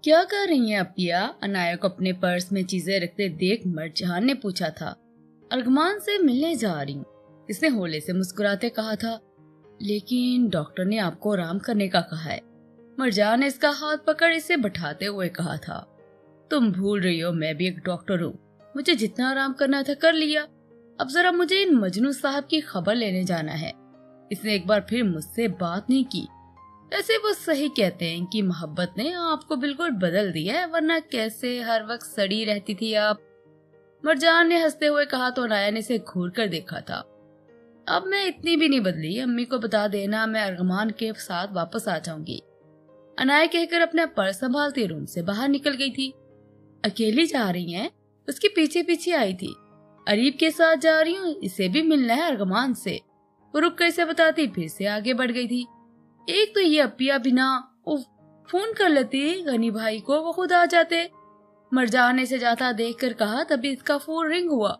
क्या कर रही हैं अपिया? अनाया को अपने पर्स में चीजें रखते देख मर्जान ने पूछा था। अर्गमान से मिलने जा रही हूँ, इसने होले से मुस्कुराते कहा था। लेकिन डॉक्टर ने आपको आराम करने का कहा है। मर्जान ने इसका हाथ पकड़ इसे बैठाते हुए कहा था। तुम भूल रही हो, मैं भी एक डॉक्टर हूँ। मुझे जितना आराम करना था कर लिया। अब जरा मुझे इन मजनू साहब की खबर लेने जाना है। इसने एक बार फिर मुझसे बात नहीं की। ऐसे वो सही कहते हैं कि मोहब्बत ने आपको बिल्कुल बदल दिया है, वरना कैसे हर वक्त सड़ी रहती थी आप। मरजान ने हंसते हुए कहा तो अनाया ने इसे घूर कर देखा था। अब मैं इतनी भी नहीं बदली, अम्मी को बता देना, मैं अर्गमान के साथ वापस आ जाऊंगी। अनाया कहकर अपना पर्स संभालती रूम से बाहर निकल गई थी। अकेली जा रही हैं? उसके पीछे पीछे आई थी। अरीब के साथ जा रही हूँ, इसे भी मिलना है अर्गमान से। वो रुक कर इसे बताती फिर से आगे बढ़ गई थी। एक तो ये अपिया बिना फोन कर लेती गनी भाई को, वो खुद आ जाते। मरजान ने इसे जाता देखकर कहा, तभी इसका फोन रिंग हुआ।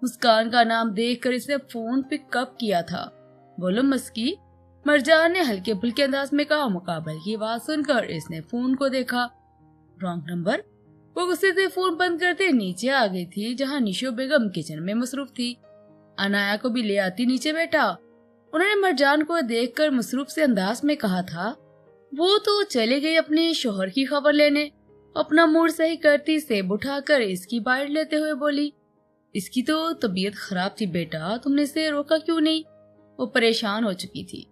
मुस्कान का नाम देखकर इसने फोन पिकअप किया था। बोलो मस्की? मरजान ने हल्के फुल्के अंदाज में कहा। मुकाबले की आवाज सुनकर इसने फोन को देखा। Wrong number. वो गुस्से से फोन बंद करते नीचे आ गई थी, जहाँ निशो बेगम किचन में मसरूफ थी। अनाया को भी ले आती नीचे बैठा। उन्होंने मरजान को देखकर मसरूफ से अंदाज में कहा था, वो तो चले गई अपने शोहर की खबर लेने। अपना मूड सही करती सेब उठाकर इसकी बाइट लेते हुए बोली, इसकी तो तबीयत खराब थी बेटा, तुमने इसे रोका क्यों नहीं? वो परेशान हो चुकी थी।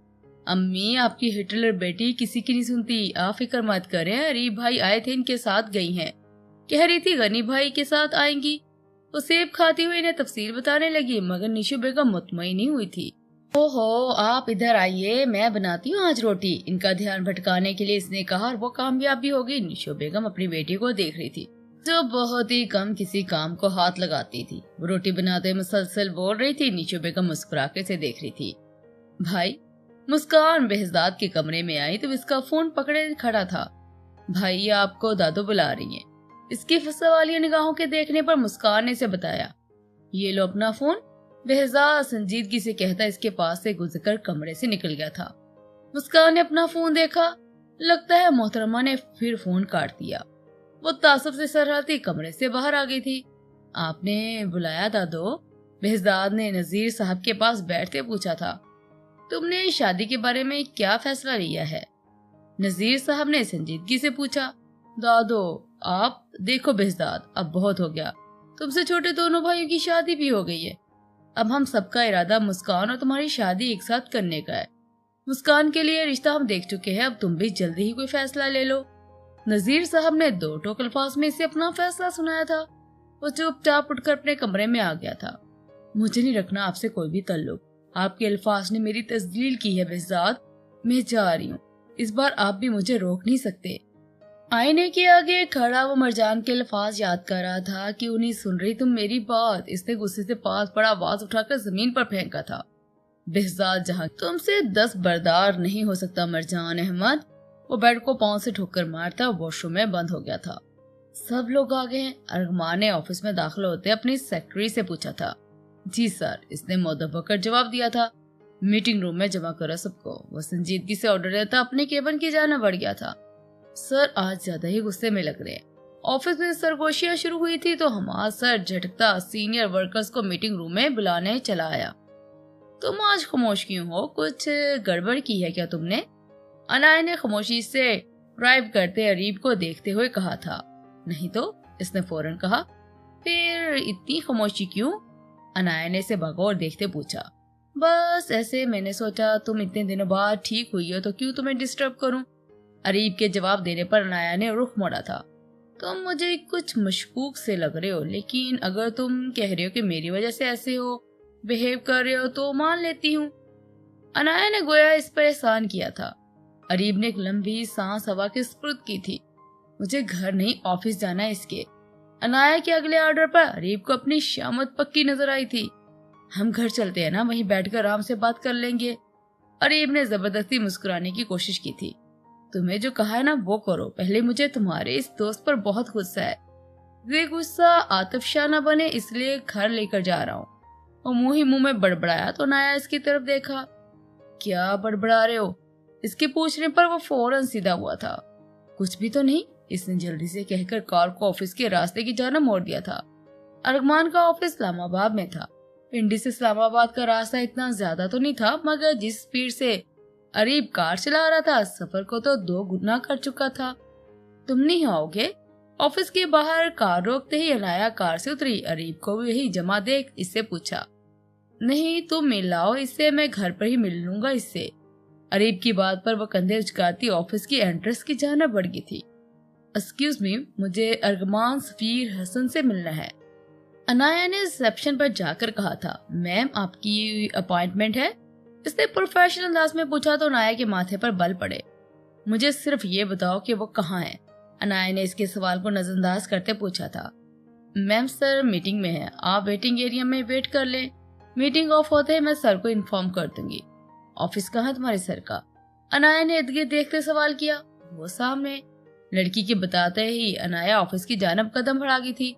अम्मी, आपकी हिटलर बेटी किसी की नहीं सुनती, आप फिक्र मत करें, अरीब भाई आए थे, इनके साथ गई हैं। कह रही थी गनी भाई के साथ आएंगी। वो सेब खाती हुई इन्हें तफसील बताने लगी, मगर निशो बेगम मुतमईन नहीं हुई थी। ओहो, आप इधर आइए, मैं बनाती हूँ आज रोटी। इनका ध्यान भटकाने के लिए इसने कहा और वो कामयाब भी हो गई। निशो बेगम अपनी बेटी को देख रही थी, जो बहुत ही कम किसी काम को हाथ लगाती थी। वो रोटी बनाते मुसलसल बोल रही थी। निशो बेगम मुस्कुरा के से देख रही थी। भाई, मुस्कान बेहजाद के कमरे में आई तो इसका फोन पकड़े खड़ा था। भाई, आपको दादू बुला रही है। इसकी फंसा वाली निगाहों के देखने पर मुस्कान ने इसे बताया, ये लो अपना फोन। बेहजाद संजीदगी से कहता इसके पास से गुजरकर कमरे से निकल गया था। मुस्कान ने अपना फोन देखा। लगता है मोहतरमा ने फिर फोन काट दिया। वो तासुब से सरहाती कमरे से बाहर आ गई थी। आपने बुलाया दादो? बेहजाद ने नजीर साहब के पास बैठते पूछा था। तुमने शादी के बारे में क्या फैसला लिया है? नजीर साहब ने संजीदगी से पूछा। दादो, आप देखो बेहजाद, अब बहुत हो गया। तुमसे छोटे दोनों भाइयों की शादी भी हो गई है। अब हम सबका इरादा मुस्कान और तुम्हारी शादी एक साथ करने का है। मुस्कान के लिए रिश्ता हम देख चुके हैं, अब तुम भी जल्दी ही कोई फैसला ले लो। नजीर साहब ने दो टोक अल्फाज में इसे अपना फैसला सुनाया था। वो चुपचाप उठकर अपने कमरे में आ गया था। मुझे नहीं रखना आपसे कोई भी ताल्लुक, आपके अल्फाज ने मेरी तस्दील की है बेहजाद। मैं जा रही हूँ, इस बार आप भी मुझे रोक नहीं सकते। आईने के आगे खड़ा वो मरजान के अल्फाज याद कर रहा था कि उन्हीं सुन रही तुम मेरी बात। इसने गुस्से से पास पड़ा आवाज उठाकर जमीन पर फेंका था। बेहजाद, जहाँ तुमसे 10 बर्दार नहीं हो सकता मरजान अहमद। वो बेड को पांव से ठोकर मारता वॉशरूम में बंद हो गया था। सब लोग आ गए हैं? अर्गमान ने ऑफिस में दाखिल होते अपनी सेक्रेटरी से पूछा था। जी सर, इसने मुअद्दब होकर जवाब दिया था। मीटिंग रूम में जमा करो सबको। वो संजीदगी से ऑर्डर देता अपने केबिन की जाना बढ़ गया था। सर, आज ज्यादा ही गुस्से में लग रहे हैं। ऑफिस में सरगोशियां शुरू हुई थी तो हमारा सर झटकता सीनियर वर्कर्स को मीटिंग रूम में बुलाने चला आया। तुम आज खामोश क्यों हो? कुछ गड़बड़ की है क्या तुमने? अनाया ने खामोशी से ड्राइव करते अरीब को देखते हुए कहा था। नहीं तो, इसने फौरन कहा। फिर इतनी खामोशी क्यों? अनाया ने इसे बगौर देखते पूछा। बस ऐसे, मैंने सोचा तुम इतने दिनों बाद ठीक हुई हो तो क्यों तुम्हें डिस्टर्ब करूं। अरीब के जवाब देने पर अनाया ने रुख मोड़ा था। तुम मुझे कुछ मशकूक से लग रहे हो, लेकिन अगर तुम कह रहे हो कि मेरी वजह से ऐसे हो बिहेव कर रहे हो तो मान लेती हूँ। अनाया ने गोया इस पर एहसान किया था। अरीब ने एक लंबी सांस हवा के सुपुर्द की थी। मुझे घर नहीं ऑफिस जाना है इसके। अनाया के अगले ऑर्डर पर अरीब को अपनी शामत पक्की नजर आई थी। हम घर चलते हैं ना, वहीं बैठकर आराम से बात कर लेंगे। अरीब ने जबरदस्ती मुस्कुराने की कोशिश की थी। तुम्हें जो कहा है ना वो करो, पहले मुझे तुम्हारे इस दोस्त पर बहुत गुस्सा है। वे गुस्सा आतिफशाह न बने इसलिए घर लेकर जा रहा हूँ। और मुंह ही मुंह में बड़बड़ाया तो अनाया इसकी तरफ देखा। क्या बड़बड़ा रहे हो? इसके पूछने पर वो फौरन सीधा हुआ था। कुछ भी तो नहीं, इसने जल्दी से कहकर कार को ऑफिस के रास्ते की जानब मोड़ दिया था। अरगमान का ऑफिस इस्लामाबाद में था। पिंडी से इस्लामाबाद का रास्ता इतना ज्यादा तो नहीं था, मगर जिस स्पीड से अरीब कार चला रहा था, सफर को तो 2 गुना कर चुका था। तुम नहीं आओगे? ऑफिस के बाहर कार रोकते ही अनाया कार से उतरी। अरीब को भी यही जमा देख इससे पूछा, नहीं तुम मिल लाओ इससे, मैं घर पर ही मिल लूंगा इससे। अरीब की बात पर वो कंधे उचकाती ऑफिस की एंट्रेंस की जानब बढ़ गई थी। एक्सक्यूज मी, मुझे अरगमान सफीर हसन से मिलना है। अनाया ने रिसेप्शन पर जाकर कहा था, मैम आपकी अपॉइंटमेंट है? इसने प्रोफेशनल अंदाज में पूछा तो अनाया के माथे पर बल पड़े। मुझे सिर्फ ये बताओ कि वो कहाँ है? अनाया ने इसके सवाल को नजरअंदाज करते पूछा था। मैम सर मीटिंग में है, आप वेटिंग एरिया में वेट कर लें। मीटिंग ऑफ होते ही मैं सर को इन्फॉर्म कर दूंगी। ऑफिस कहाँ है तुम्हारे सर का? अनाया ने इर्द गिर्द देखते सवाल किया। वो सामने। लड़की के बताते ही अनाया ऑफिस की जानब कदम बढ़ा गई थी।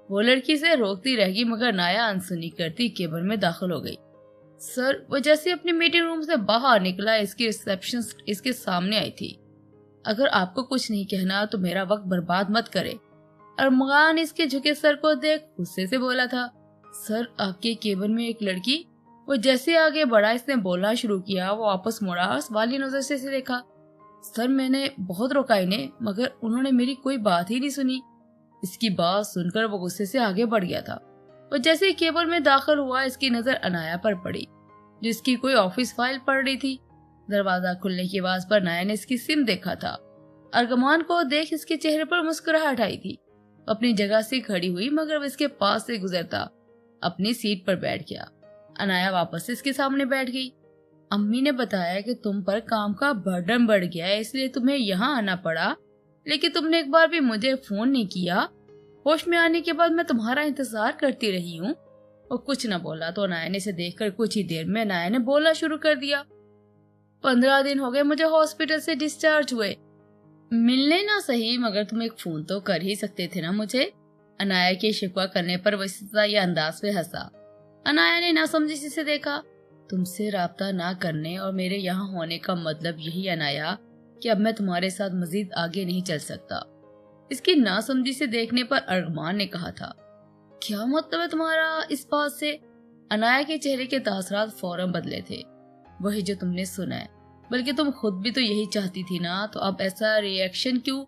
वो लड़की से रोकती रहेगी, मगर अनाया अनसुनी करती केबिन में दाखिल हो गई। सर, वो जैसे अपनी मीटिंग रूम से बाहर निकला, इसकी रिसेप्शनिस्ट इसके सामने आई थी। अगर आपको कुछ नहीं कहना तो मेरा वक्त बर्बाद मत करे। अरमान इसके झुके सर को देख गुस्से से बोला था, सर आपके केबिन में एक लड़की। वो जैसे आगे बढ़ा, इसने बोलना शुरू किया। वो वापस मुड़ा, सवाली नजर से देखा। सर मैंने बहुत रोका इन्हें, मगर उन्होंने मेरी कोई बात ही नहीं सुनी। इसकी बात सुनकर वो गुस्से से आगे बढ़ गया था। वो जैसे ही केबिन में दाखिल हुआ, इसकी नजर अनाया पर पड़ी, जिसकी कोई ऑफिस फाइल पढ़ रही थी। दरवाजा खुलने की आवाज पर अनाया ने इसकी सिम देखा था। अरगमान को देख इसके चेहरे पर मुस्कुराहट आई थी। अपनी जगह से खड़ी हुई, मगर वो इसके पास से गुजरता अपनी सीट पर बैठ गया। अनाया वापस इसके सामने बैठ गई। अम्मी ने बताया कि तुम पर काम का बर्डन बढ़ गया है, इसलिए तुम्हें यहाँ आना पड़ा, लेकिन तुमने एक बार भी मुझे फोन नहीं किया। होश में आने के बाद मैं तुम्हारा इंतजार करती रही हूँ। वो कुछ न बोला तो अनाया ने इसे देखकर कुछ ही देर में अनाया ने बोलना शुरू कर दिया। 15 दिन हो गए मुझे हॉस्पिटल से डिस्चार्ज हुए। मिलने ना सही, मगर तुम एक फोन तो कर ही सकते थे ना मुझे। अनाया के शिकवा करने पर वह ये अंदाज में हंसा। अनाया ने नासमझी से देखा। तुमसे राब्ता ना करने और मेरे यहाँ होने का मतलब यही अनाया कि अब मैं तुम्हारे साथ मजीद आगे नहीं चल सकता। इसकी नासमझी से देखने पर अरगमान ने कहा था, क्या मतलब है तुम्हारा इस बात से? अनाया के चेहरे के तासरात फौरन बदले थे। वही जो तुमने सुना है, बल्कि तुम खुद भी तो यही चाहती थी ना, तो अब ऐसा रिएक्शन क्यों?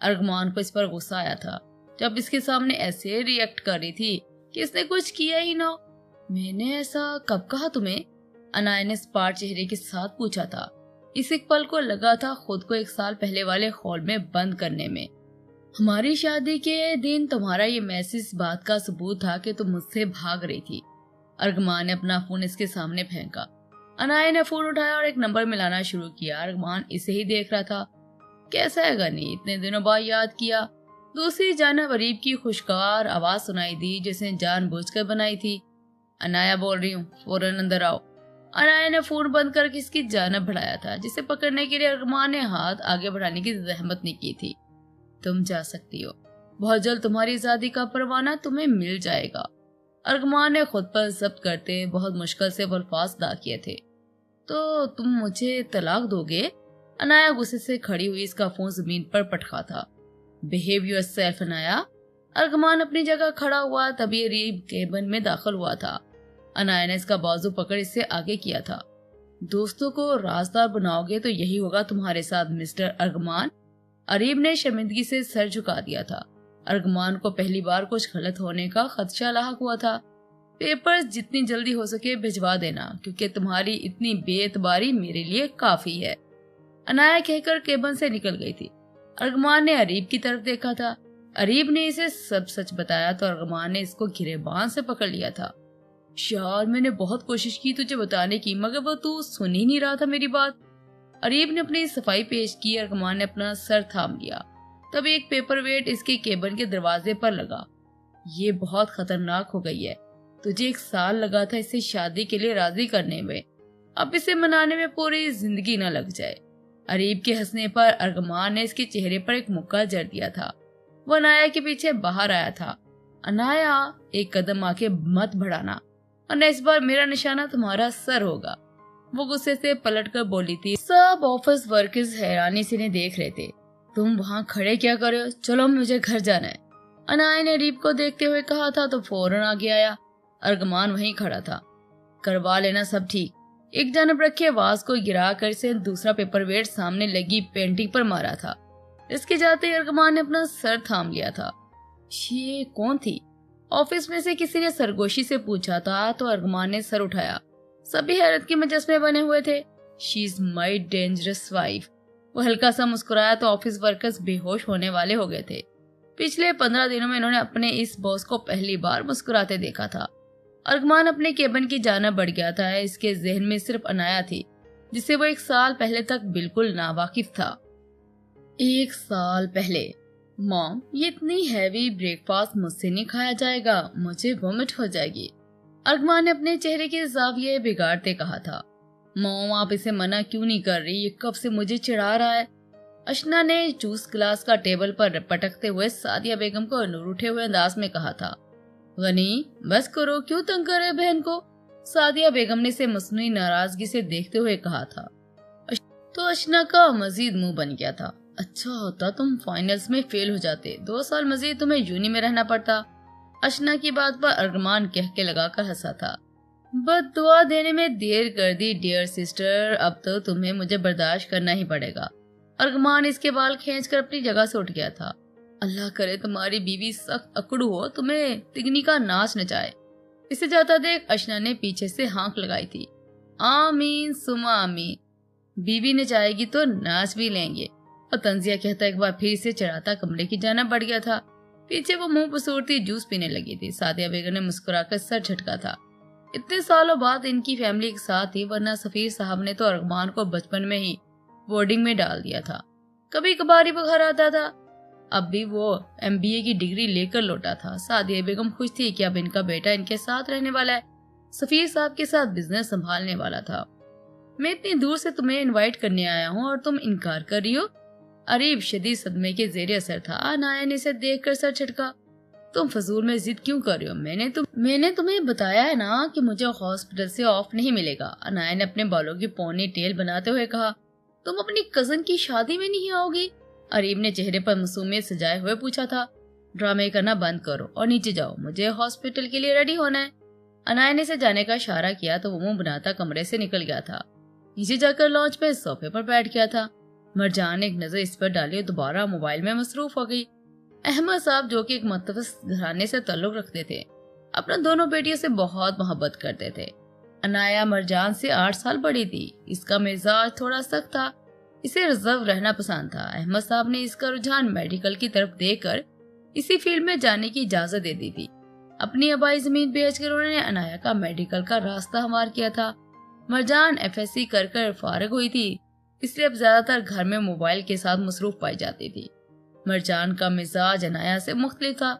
अरगमान को इस पर गुस्सा आया था जब इसके सामने ऐसे रिएक्ट कर रही थी कि इसने कुछ किया ही ना। मैंने ऐसा कब कहा तुम्हें? अनाया ने स्पार्ट चेहरे के साथ पूछा था। इस एक पल को लगा था खुद को 1 साल पहले वाले हॉल में बंद करने में। हमारी शादी के दिन तुम्हारा ये मैसेज इस बात का सबूत था कि तुम मुझसे भाग रही थी। अरगमान ने अपना फोन इसके सामने फेंका। अनाया ने फोन उठाया और एक नंबर मिलाना शुरू किया। अरगमान इसे ही देख रहा था। कैसा है गनी, इतने दिनों बाद याद किया। दूसरी जानब अरीब की खुशगवार आवाज सुनाई दी, जिसने जानबूझकर बनाई थी। अनाया बोल रही हूँ, फौरन अंदर आओ। अनाया ने फोन बंद करके इसकी जानब बढ़ाया था, जिसे पकड़ने के लिए अरगमान ने हाथ आगे बढ़ाने की जहमत नहीं की थी। तुम जा सकती हो, बहुत जल्द तुम्हारी आजादी का परवाना तुम्हें मिल जाएगा। अरगमान ने खुद पर जब्त करते बहुत मुश्किल से वो अल्फाज अदा किए थे। तो तुम मुझे तलाक दोगे? अनाया गुस्से से खड़ी हुई, इसका फोन जमीन पर पटका था। Behave yourself Anaya. अरगमान अपनी जगह खड़ा हुआ, तभी अरीब केबिन में दाखिल हुआ था। अनाया ने इसका बाजू पकड़ इससे आगे किया था। दोस्तों को राजदार बनाओगे तो यही होगा तुम्हारे साथ मिस्टर अरगमान। अरीब ने शर्मिंदगी से सर झुका दिया था। अरगमान को पहली बार कुछ गलत होने का खदशा लाहक हुआ था। पेपर्स जितनी जल्दी हो सके भिजवा देना, क्योंकि तुम्हारी इतनी बेएतबारी मेरे लिए काफी है। अनाया कहकर केबिन से निकल गई थी। अरगमान ने अरीब की तरफ देखा था। अरीब ने इसे सब सच बताया तो अरगमान ने इसको गिरेबान से पकड़ लिया था। यार, मैंने बहुत कोशिश की तुझे बताने की, मगर वो तू सुन ही नहीं रहा था मेरी बात। अरीब ने अपनी सफाई पेश की। अरगमान ने अपना सर थाम लिया। तभी एक पेपर वेट इसके केबिन के दरवाजे पर लगा। ये बहुत खतरनाक हो गई है। तुझे 1 साल लगा था इसे शादी के लिए राजी करने में, अब इसे मनाने में पूरी जिंदगी न लग जाए। अरीब के हंसने पर अरगमान ने इसके चेहरे पर एक मुक्का जड़ दिया था। वो अनाया के पीछे बाहर आया था। अनाया, एक कदम आके मत बढ़ाना, वरना इस बार मेरा निशाना तुम्हारा सर होगा। वो गुस्से से पलटकर बोली थी। सब ऑफिस वर्कर्स हैरानी से इन्हें देख रहे थे। तुम वहाँ खड़े क्या कर रहे हो, चलो मुझे घर जाना है। अनाया ने अरीब को देखते हुए कहा था तो फौरन आगे आया। अर्गमान वहीं खड़ा था। करवा लेना सब ठीक। एक जानब रखे आवाज को गिरा कर से दूसरा पेपर वेट सामने लगी पेंटिंग पर मारा था। इसके जाते ही अर्गमान ने अपना सर थाम लिया था। ये कौन थी? ऑफिस में से किसी ने सरगोशी से पूछा था तो अर्गमान ने सर उठाया। सभी हैरत के मुजस्मे बने हुए थे। She is my dangerous wife. वो हल्का सा मुस्कुराया तो ऑफिस वर्कर्स बेहोश होने वाले हो गए थे। पिछले 15 दिनों में इन्होंने अपने इस बॉस को पहली बार मुस्कुराते देखा था। अर्गमान अपने केबिन की जानिब बढ़ गया था। इसके जहन में सिर्फ अनाया थी, जिसे वो 1 साल पहले तक बिल्कुल नावाकिफ था। 1 साल पहले। मॉम, ये इतनी हैवी ब्रेकफास्ट मुझसे नहीं खाया जाएगा, मुझे वोमिट हो जाएगी। अर्गमान ने अपने चेहरे के जाविये बिगाड़ते कहा था। मॉम, आप इसे मना क्यों नहीं कर रही? ये कब से मुझे चिढ़ा रहा है। अशना ने जूस ग्लास का टेबल पर पटकते हुए सादिया बेगम को नूर उठे हुए अंदाज में कहा था। गनी, बस करो, क्यों तंग कर रहे बहन को? सादिया बेगम ने इसे मसनूई नाराजगी से देखते हुए कहा था। तो अशना का मजीद मुंह बन गया था। अच्छा होता तुम फाइनल्स में फेल हो जाते, 2 साल मजीद तुम्हें यूनी में रहना पड़ता। अशना की बात पर अर्गमान कह के लगाकर हंसा था। बद दुआ देने में देर कर दी डियर सिस्टर, अब तो तुम्हें मुझे बर्दाश्त करना ही पड़ेगा। अर्गमान इसके बाल खींचकर अपनी जगह से उठ गया था। अल्लाह करे तुम्हारी बीवी सख्त अकड़ू हो, तुम्हें तिगनी का नाच नचाए। इसे जाता देख अशना ने पीछे से हाँक लगाई थी। आमीन सुमा आमीन। बीवी ने चाहेगी तो नाच भी लेंगे। और तंजिया कहता एक बार फिर से चढ़ाता कमरे की जाना बढ़ गया था। पीछे वो मुंह पसूरती जूस पीने लगी थी। सादिया बेगम ने मुस्कुराकर सर झटका था। इतने सालों बाद इनकी फैमिली एक साथ थी, वरना सफीर साहब ने तो अर्गमान को बचपन में ही बोर्डिंग में डाल दिया था। कभी कभार ही बुखार आता था। अब भी वो MBA की डिग्री लेकर लौटा था। सादिया बेगम खुश थी कि अब इनका बेटा इनके साथ रहने वाला है, सफीर साहब के साथ बिजनेस संभालने वाला था। मैं इतनी दूर से तुम्हें इनवाइट करने आया हूँ और तुम इनकार कर रही हो। अरीब शदीद सदमे के जेर असर था। अनाया ने इसे देखकर सर झटका। तुम फजूल में जिद क्यों कर रही हो? मैंने तुम्हें बताया है ना कि मुझे हॉस्पिटल से ऑफ नहीं मिलेगा। अनाया ने अपने बालों की पोनी टेल बनाते हुए कहा। तुम अपनी कजन की शादी में नहीं आओगी? अरीब ने चेहरे पर मासूमियत सजाए हुए पूछा था। ड्रामे करना बंद करो और नीचे जाओ, मुझे हॉस्पिटल के लिए रेडी होना है। अनाया ने इसे जाने का इशारा किया तो वो मुंह बनाता कमरे से निकल गया था। नीचे जाकर लॉन्च पे सोफे पर बैठ गया था। मरजान ने एक नजर इस पर डाली और दोबारा मोबाइल में मसरूफ हो गई। अहमद साहब, जो कि एक मतवस घराने से ताल्लुक रखते थे, अपना दोनों बेटियों से बहुत मोहब्बत करते थे। अनाया मरजान से 8 साल बड़ी थी। इसका मिजाज थोड़ा सख्त था, इसे रिजर्व रहना पसंद था। अहमद साहब ने इसका रुझान मेडिकल की तरफ देखकर इसी फील्ड में जाने की इजाजत दे दी थी। अपनी आबाई जमीन बेचकर उन्होंने अनाया का मेडिकल का रास्ता हमवार किया था। मरजान FSC कर फारिग हुई थी, इसलिए अब ज्यादातर घर में मोबाइल के साथ मसरूफ पाई जाती थी। मरजान का मिजाज अनाया से मुख्तलिफ था।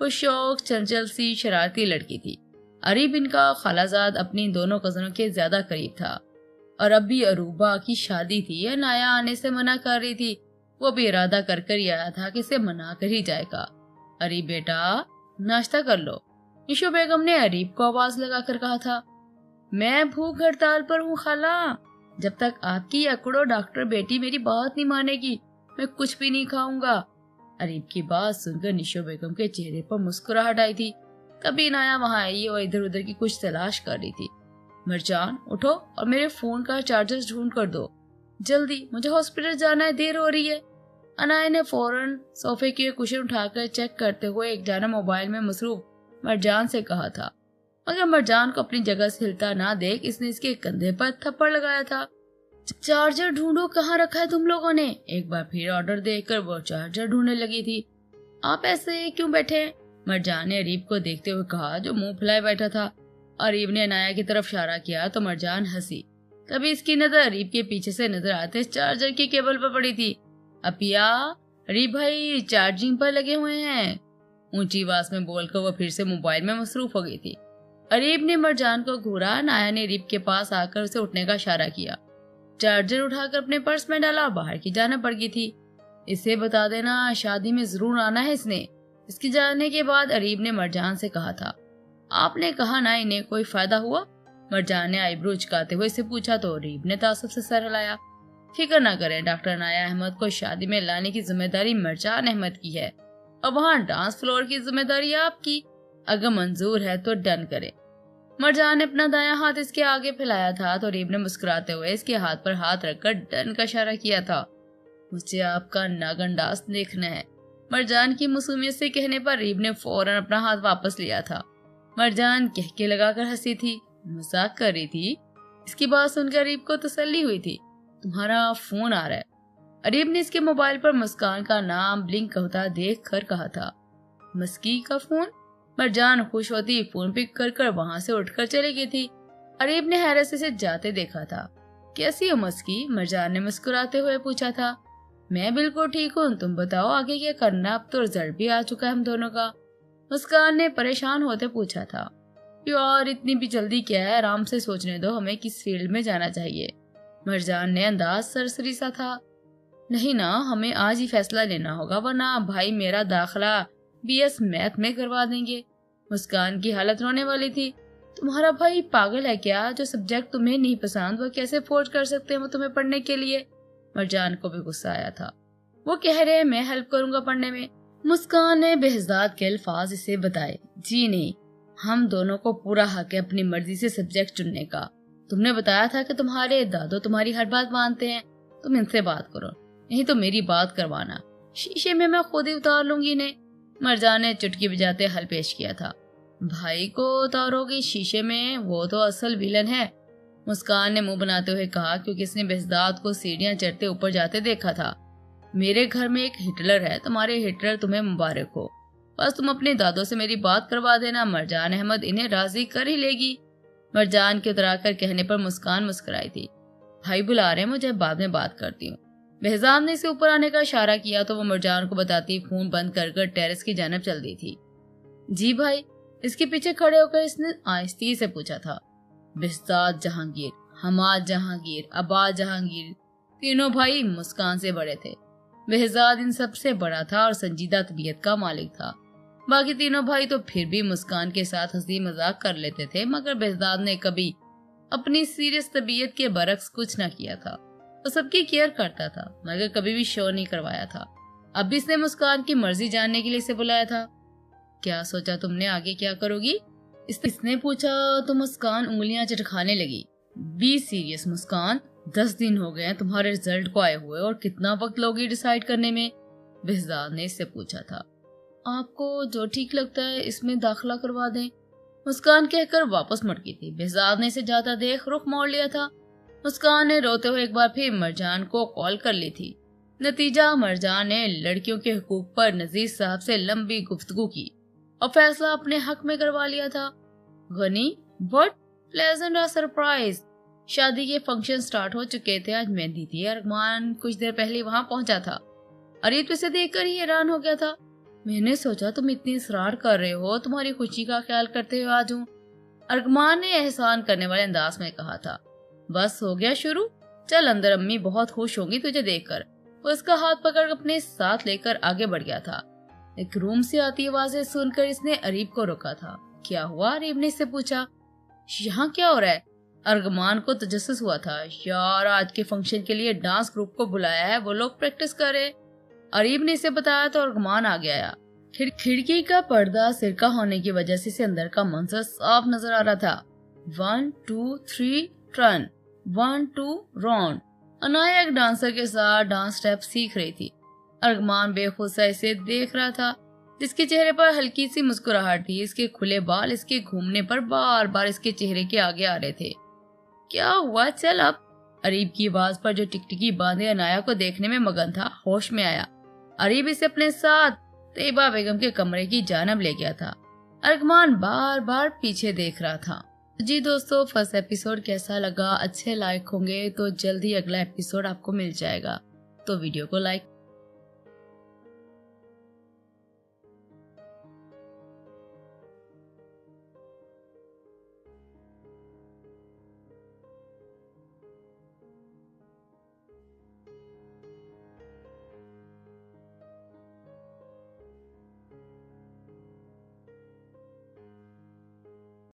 वो शौक, चंचल सी, शरारती लड़की थी। अरीब इनका खालाजाद अपनी दोनों कजनों के ज्यादा करीब था और अब भी अरूबा की शादी थी। अनाया आने से मना कर रही थी। वो भी इरादा कर ही आया था कि इसे मना कर ही जाएगा। अरीब बेटा, नाश्ता कर लो। निशो बेगम ने अरीब को आवाज लगाकर कहा था। मैं भूख हड़ताल पर हूँ खाला। जब तक आपकी अकड़ो डॉक्टर बेटी मेरी बात नहीं मानेगी, मैं कुछ भी नहीं खाऊंगा। अरीब की बात सुनकर निशो बेगम के चेहरे पर मुस्कुराहट आई थी। तभी अनाया वहां आई और इधर उधर की कुछ तलाश कर रही थी। मरजान, उठो और मेरे फोन का चार्जर ढूंढ कर दो जल्दी, मुझे हॉस्पिटल जाना है, देर हो रही है। अनाया ने फौरन सोफे के कुशन उठाकर चेक करते हुए एक जाना मोबाइल में मसरूफ मरजान से कहा था, मगर मरजान को अपनी जगह से हिलता ना देख इसने इसके कंधे पर थप्पड़ लगाया था। चार्जर ढूंढो, कहाँ रखा है तुम लोगों ने? एक बार फिर ऑर्डर देकर वो चार्जर ढूंढने लगी थी। आप ऐसे क्यों बैठे? मरजान ने अरीब को देखते हुए कहा, जो मुंह फुलाए बैठा था। अरीब ने अनाया की तरफ इशारा किया तो मरजान हंसी। तभी इसकी नजर अरीब के पीछे से नजर आते चार्जर की केबल पर पड़ी थी। अपिया, अरीब भाई चार्जिंग पर लगे हुए हैं, ऊंची आवाज में बोलकर वो फिर से मोबाइल में मसरूफ हो गई थी। अरीब ने मरजान को घूरा। अनाया ने अरीब के पास आकर उसे उठने का इशारा किया। चार्जर उठाकर अपने पर्स में डाला और बाहर की जाना पड़ गई थी। इसे बता देना शादी में जरूर आना है इसने। इसके जाने के बाद अरीब ने मरजान से कहा था, आपने कहा ना इन्हें कोई फायदा हुआ? मरजान ने आईब्रो उचकाते हुए इसे पूछा तो अरीब ने तासुब से सर हिलाया। फिक्र न करें, डॉक्टर अनाया अहमद को शादी में लाने की जिम्मेदारी मरजान अहमद की है और वहाँ डांस फ्लोर की जिम्मेदारी आपकी। अगर मंजूर है तो डन करें। मरजान ने अपना दायां हाथ इसके आगे फैलाया था तो रीब ने मुस्कुराते हुए इसके हाथ पर हाथ रखकर डन का इशारा किया था। मुझे आपका नागंडास देखना है। मरजान की मासूमियत से कहने पर रीब ने फौरन अपना हाथ वापस लिया था। मरजान कहके लगाकर हंसी थी, मजाक कर रही थी। इसकी बात सुनकर रीब को तसल्ली हुई थी। तुम्हारा फोन आ रहा है। अरीब ने इसके मोबाइल पर मुस्कान का नाम ब्लिंक होता देख कर कहा था। मस्की का फोन? मरजान खुश होती फोन पिक कर वहां से उठकर चली गई थी। अरीब ने हैरत से जाते देखा था। कैसी हो मस्की? मरजान ने मुस्कुराते हुए पूछा था। मैं बिल्कुल ठीक हूँ, तुम बताओ आगे क्या करना? अब तो रिजल्ट भी आ चुका है हम दोनों का। मुस्कान ने परेशान होते पूछा था। यार इतनी भी जल्दी क्या है, आराम से सोचने दो, हमें किस फील्ड में जाना चाहिए। मरजान ने अंदाज सरसरी सा था। नहीं ना, हमें आज ही फैसला लेना होगा वरना भाई मेरा दाखिला BS मैथ में करवा देंगे। मुस्कान की हालत रोने वाली थी। तुम्हारा भाई पागल है क्या? जो सब्जेक्ट तुम्हें नहीं पसंद वो कैसे फोर्स कर सकते हैं वो तुम्हें पढ़ने के लिए? मरजान को भी गुस्सा आया था। वो कह रहे हैं मैं हेल्प करूंगा पढ़ने में। मुस्कान ने बेहजाद के अल्फाज इसे बताए। जी नहीं, हम दोनों को पूरा हक है अपनी मर्जी से सब्जेक्ट चुनने का। तुमने बताया था कि तुम्हारे दादो तुम्हारी हर बात मानते हैं, तुम इनसे बात करो, नहीं तो मेरी बात करवाना। शीशे में मैं खुद ही उतार लूंगी इन्हें। मरजान ने चुटकी बजाते हल पेश किया था। भाई को उतारोगी शीशे में? वो तो असल विलन है। मुस्कान ने मुंह बनाते हुए कहा क्योंकि इसने बेहजाद को सीढ़ियां चढ़ते ऊपर जाते देखा था। मेरे घर में एक हिटलर है, तुम्हारे हिटलर तुम्हें मुबारक हो। बस तुम अपने दादों से मेरी बात करवा देना, मरजान अहमद इन्हें राजी कर ही लेगी। मरजान के उतराकर कहने पर मुस्कान मुस्कुराई थी। भाई बुला रहे हैं मुझे, बाद में बात करती हूँ। बेहजाद ने इसे ऊपर आने का इशारा किया तो वो मरजान को बताती फोन बंद कर टेरेस की जानब चल दी थी। जी भाई? इसके पीछे खड़े होकर इसने आहिस्ती से पूछा था। बेहजाद जहांगीर, हमाद जहांगीर, अब्बास जहांगीर, तीनों भाई मुस्कान से बड़े थे। बेहजाद इन सबसे बड़ा था और संजीदा तबीयत का मालिक था। बाकी तीनों भाई तो फिर भी मुस्कान के साथ हंसी मजाक कर लेते थे, मगर बेहजाद ने कभी अपनी सीरियस तबीयत के बरक्स कुछ न किया था। वो सबकी केयर करता था मगर कभी भी शो नहीं करवाया था। अब भी इसने मुस्कान की मर्जी जानने के लिए इसे बुलाया था। क्या सोचा तुमने, आगे क्या करोगी? इसने पूछा तो मुस्कान उंगलियां चटखाने लगी। बी सीरियस मुस्कान, 10 दिन हो गए हैं तुम्हारे रिजल्ट को आए हुए और कितना वक्त लोगी डिसाइड करने में? बेहजाद ने इससे पूछा था। आपको जो ठीक लगता है इसमें दाखिला करवा दें, मुस्कान कहकर वापस मुड़की थी। बेहजाद ने इसे जाता देख रुख मोड़ लिया था। मुस्कान ने रोते हुए एक बार फिर मरजान को कॉल कर ली थी। नतीजा मरजान ने लड़कियों के हुकूक पर नजीर साहब से लंबी गुफ्तगू की और फैसला अपने हक में करवा लिया था। Ghani, what pleasant surprise. शादी के फंक्शन स्टार्ट हो चुके थे, आज मेहंदी थी। अरमान कुछ देर पहले वहां पहुंचा था। अरीब तो इसे देखकर ही हैरान हो गया था। मैंने सोचा तुम इतनी इसरार कर रहे हो, तुम्हारी खुशी का ख्याल करते हुए आज हूँ। अरमान ने एहसान करने वाले अंदाज में कहा था। बस हो गया शुरू, चल अंदर, अम्मी बहुत खुश होंगी तुझे देखकर। वो इसका हाथ पकड़ अपने साथ लेकर आगे बढ़ गया था। एक रूम से आती आवाजें सुनकर इसने अरीब को रोका था। क्या हुआ? अरीब ने इससे पूछा। यहाँ क्या हो रहा है? अरमान को तजस्सुस हुआ था। यार आज के फंक्शन के लिए डांस ग्रुप को बुलाया है, वो लोग प्रैक्टिस कर रहे। अरीब ने इसे बताया तो अरमान आ गया। खिड़की का पर्दा सिरका होने की वजह से इसे अंदर का मंजर साफ नजर आ रहा था। 1 2 3 टर्न, 1 2 राउंड। अनाया एक डांसर के साथ डांस स्टेप सीख रही थी। अरमान बेखुद सा इसे देख रहा था, जिसके चेहरे पर हल्की सी मुस्कुराहट थी। इसके खुले बाल इसके घूमने पर बार बार इसके चेहरे के आगे आ रहे थे। क्या हुआ, चल अब। अरीब की आवाज पर जो टिकटिकी बांधे अनाया को देखने में मगन था, होश में आया। अरीब इसे अपने साथ तैयबा बेगम के कमरे की जानब ले गया था। अरमान बार बार पीछे देख रहा था। जी दोस्तों, फर्स्ट एपिसोड कैसा लगा? अच्छे लाइक होंगे तो जल्दी अगला एपिसोड आपको मिल जाएगा, तो वीडियो को लाइक